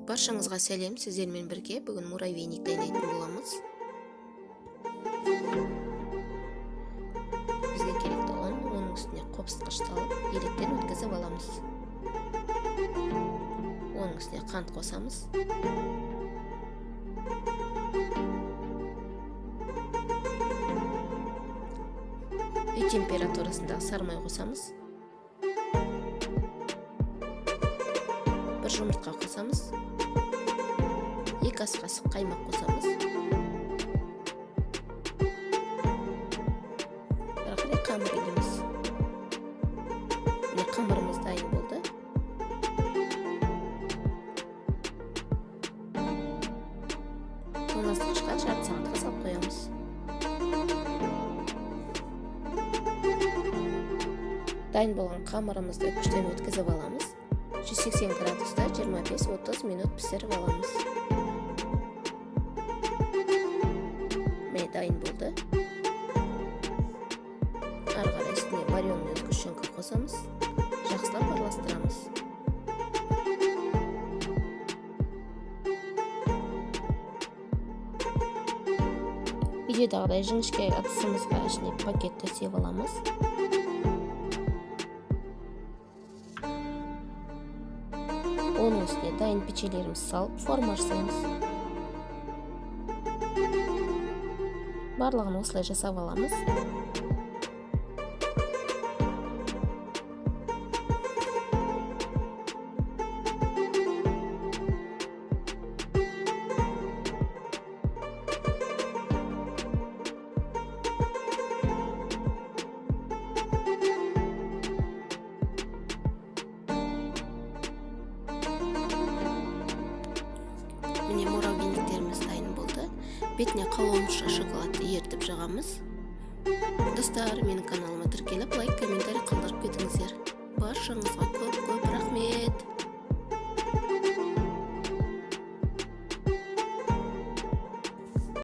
Баршаңызға сәлем, сіздермен бірге бүгін муравейник дайындайтын боламыз. Бізге керекті ұн, оның үстіне қопсытқыш салып, електен өткізіп аламыз. Оның үстіне қант қосамыз. Үй температурасындағы сарымай қосамыз. Бір жұмыртқа қосамыз. 2 ас қасық қаймақ қосамыз. Әрі қамыр үйдеміз. Міне қамырымыз дайын болды. Тоңазытқышқа жарты сағатқа салып қоямыз. Дайын болған қамырымызды күштен өткізіп аламыз. 180 градуста 25-30 минут пісіріп аламыз. Міне дайын болды. Ары қарай үстіне вареный сгущенка қосамыз. Жақсылап араластырамыз. Видеодағыдай жіңішке ыдысымызға ішіне пакет төсеп аламыз. Оның үстіне дайын печелеріміз салып, форма жасаймыз. Барлығын осылай жасап аламыз. Міне муравейниктеріміз дайын болды. Бетіне қалауымызша шоколадты ертіп жағамыз. Достар, менің каналыма тіркеліп, лайк,